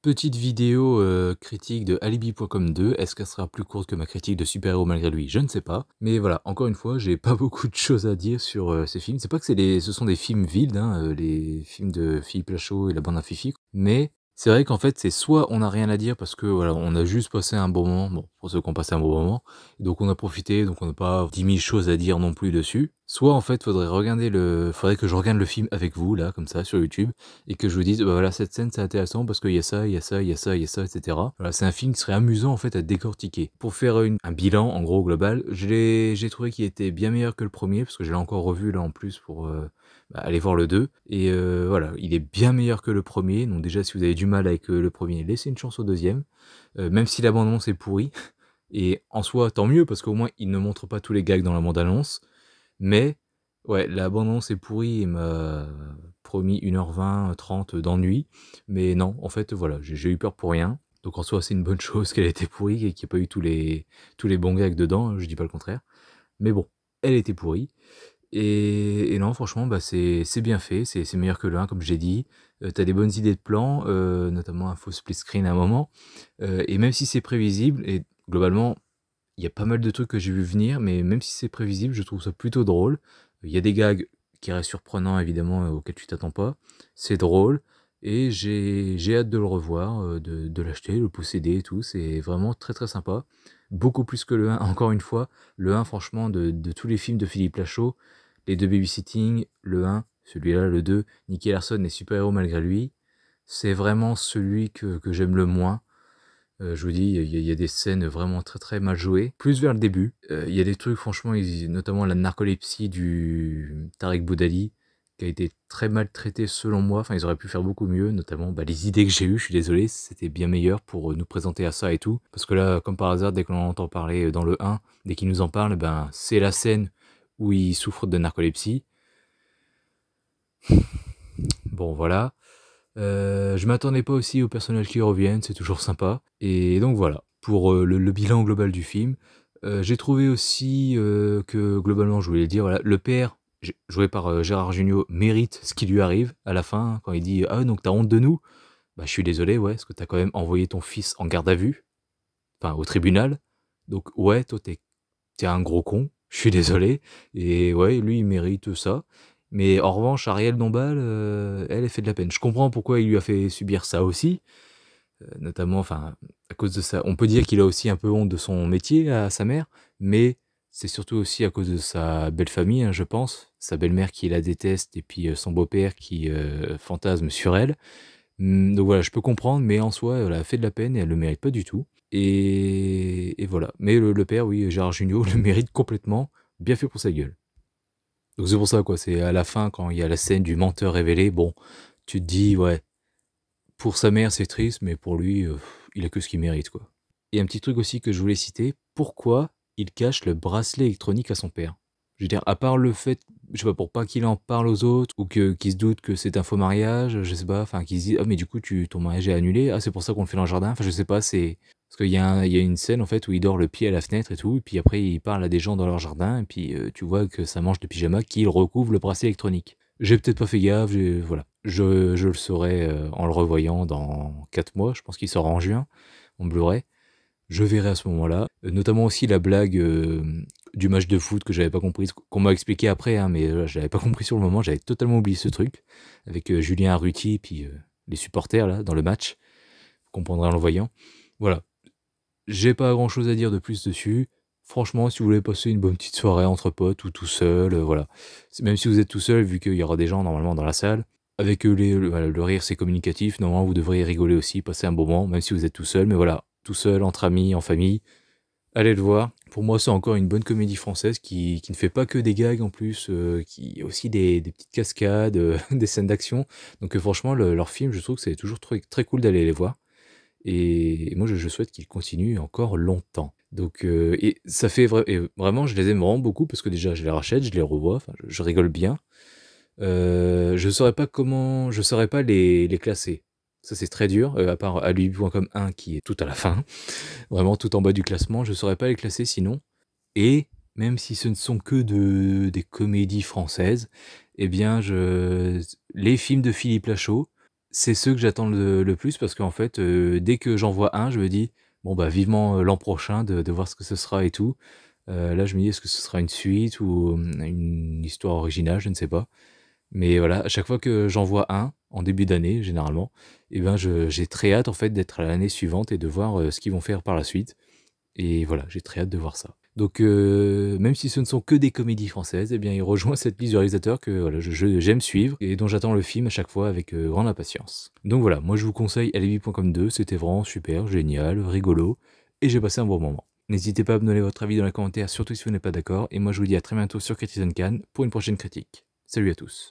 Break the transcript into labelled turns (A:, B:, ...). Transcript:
A: Petite vidéo critique de Alibi.com 2. Est-ce qu'elle sera plus courte que ma critique de Super Héros malgré lui? Je ne sais pas. Mais voilà, encore une fois, j'ai pas beaucoup de choses à dire sur ces films. C'est pas que ce sont des films vides, hein, les films de Philippe Lachaud et la bande à Fifi. Mais c'est vrai qu'en fait, c'est soit on n'a rien à dire parce que voilà, on a juste passé un bon moment. Bon, pour ceux qui ont passé un bon moment. Donc on a profité, donc on n'a pas 10 000 choses à dire non plus dessus. Soit en fait, faudrait que je regarde le film avec vous, là, comme ça, sur YouTube et que je vous dise, bah voilà, cette scène c'est intéressant parce qu'il y a ça, il y a ça, il y a ça, il y a ça, etc. Voilà, c'est un film qui serait amusant en fait à décortiquer. Pour faire un bilan en gros global, j'ai trouvé qu'il était bien meilleur que le premier parce que je l'ai encore revu là en plus pour aller voir le 2. Et voilà, il est bien meilleur que le premier. Donc déjà si vous avez du mal avec le premier, laissez une chance au deuxième. Même si la bande-annonce est pourrie. Et en soi, tant mieux parce qu'au moins il ne montre pas tous les gags dans la bande-annonce. Mais ouais, la bande-annonce est pourrie et m'a promis 1h20, 30 d'ennui. Mais non, en fait, voilà, j'ai eu peur pour rien. Donc en soi, c'est une bonne chose qu'elle ait été pourrie et qu'il n'y ait pas eu tous les bons gags dedans, hein, je dis pas le contraire. Mais bon, elle était pourrie. Et non, franchement, bah c'est bien fait, c'est meilleur que le 1, comme j'ai dit. T'as des bonnes idées de plans, notamment un faux split screen à un moment. Et même si c'est prévisible, et globalement, il y a pas mal de trucs que j'ai vu venir, mais même si c'est prévisible, je trouve ça plutôt drôle. Il y a des gags qui restent surprenants, évidemment, auxquels tu t'attends pas. C'est drôle, et j'ai hâte de le revoir, de l'acheter, le posséder et tout. C'est vraiment très très sympa. Beaucoup plus que le 1, encore une fois. Le 1, franchement, de tous les films de Philippe Lachaud, les deux Babysitting, le 1, celui-là, le 2, Nicky Larson et Super Héros malgré lui, c'est vraiment celui que j'aime le moins. Je vous dis, il y a des scènes vraiment très très mal jouées, plus vers le début. Il y a des trucs, franchement, notamment la narcolepsie du Tarek Boudali, qui a été très mal traité selon moi. Enfin, ils auraient pu faire beaucoup mieux, notamment les idées que j'ai eues, je suis désolé, c'était bien meilleur pour nous présenter à ça et tout. Parce que là, comme par hasard, dès qu'on en entend parler dans le 1, dès qu'il nous en parle, ben, c'est la scène où il souffre de narcolepsie. Bon, voilà. Je m'attendais pas aussi aux personnages qui reviennent, c'est toujours sympa. Et donc voilà, pour le bilan global du film. J'ai trouvé aussi que globalement, je voulais le dire, voilà, le père, joué par Gérard Jugnot, mérite ce qui lui arrive à la fin, quand il dit «Ah donc t'as honte de nous?» Bah je suis désolé, ouais, parce que t'as quand même envoyé ton fils en garde à vue, enfin au tribunal. Donc ouais, toi t'es un gros con, je suis désolé. Et ouais, lui, il mérite ça. Mais en revanche, Ariel Dombal, elle fait de la peine. Je comprends pourquoi il lui a fait subir ça aussi, notamment, enfin, à cause de ça. On peut dire qu'il a aussi un peu honte de son métier à sa mère, mais c'est surtout aussi à cause de sa belle famille, hein, je pense. Sa belle-mère qui la déteste et puis son beau-père qui fantasme sur elle. Donc voilà, je peux comprendre, mais en soi, elle a fait de la peine et elle le mérite pas du tout. Et voilà. Mais le père, oui, Gérard Jugnot, le mérite complètement. Bien fait pour sa gueule. Donc c'est pour ça, quoi. C'est à la fin, quand il y a la scène du menteur révélé, bon, tu te dis, ouais, pour sa mère, c'est triste, mais pour lui, il a que ce qu'il mérite, quoi. Et un petit truc aussi que je voulais citer, pourquoi il cache le bracelet électronique à son père? Je veux dire, à part le fait, je sais pas, pour pas qu'il en parle aux autres, ou qu'il se doute que c'est un faux mariage, je sais pas, enfin, qu'il se dise, ah, mais du coup, ton mariage est annulé, ah, c'est pour ça qu'on le fait dans le jardin, enfin, je sais pas, c'est. Parce il y a une scène, en fait, où il dort le pied à la fenêtre et tout, et puis après, il parle à des gens dans leur jardin, et puis tu vois que ça mange de pyjama qu'il recouvre le bracelet électronique. J'ai peut-être pas fait gaffe, voilà. Je le saurai en le revoyant dans 4 mois, je pense qu'il sort en juin, en Blu-ray. Je verrai à ce moment-là. Notamment aussi la blague du match de foot que j'avais pas compris, qu'on m'a expliqué après, hein, mais je l'avais pas compris sur le moment, j'avais totalement oublié ce truc, avec Julien Arruti et puis les supporters là, dans le match. Vous comprendrez en le voyant. Voilà. J'ai pas grand-chose à dire de plus dessus. Franchement, si vous voulez passer une bonne petite soirée entre potes ou tout seul, voilà. Même si vous êtes tout seul, vu qu'il y aura des gens normalement dans la salle, avec voilà, le rire c'est communicatif, normalement vous devriez rigoler aussi, passer un bon moment, même si vous êtes tout seul, mais voilà, tout seul, entre amis, en famille, allez le voir. Pour moi, c'est encore une bonne comédie française qui ne fait pas que des gags en plus, qui a aussi des petites cascades, des scènes d'action. Donc franchement, leur film, je trouve que c'est toujours très, très cool d'aller les voir. Et moi, je souhaite qu'ils continuent encore longtemps. Donc, et ça fait et vraiment, je les aime vraiment beaucoup parce que déjà, je les rachète, je les revois, enfin, je rigole bien. Je saurais pas les classer. Ça, c'est très dur, à part alibi.com 1 qui est tout à la fin, vraiment tout en bas du classement, je saurais pas les classer sinon. Et même si ce ne sont que des comédies françaises, eh bien, les films de Philippe Lachaud, c'est ceux que j'attends le plus parce qu'en fait, dès que j'en vois un, je me dis: «Bon, bah, vivement, l'an prochain de voir ce que ce sera et tout». Là, je me dis: «Est-ce que ce sera une suite ou, une histoire originale?» Je ne sais pas. Mais voilà, à chaque fois que j'en vois un, en début d'année généralement, et ben, j'ai très hâte en fait d'être à l'année suivante et de voir, ce qu'ils vont faire par la suite. Et voilà, j'ai très hâte de voir ça. Donc même si ce ne sont que des comédies françaises, eh bien il rejoint cette liste de réalisateurs que voilà, j'aime suivre et dont j'attends le film à chaque fois avec, grande impatience. Donc voilà, moi je vous conseille Alibi.com 2, c'était vraiment super, génial, rigolo et j'ai passé un bon moment. N'hésitez pas à me donner votre avis dans les commentaires, surtout si vous n'êtes pas d'accord, et moi je vous dis à très bientôt sur Citizen Cannes pour une prochaine critique. Salut à tous.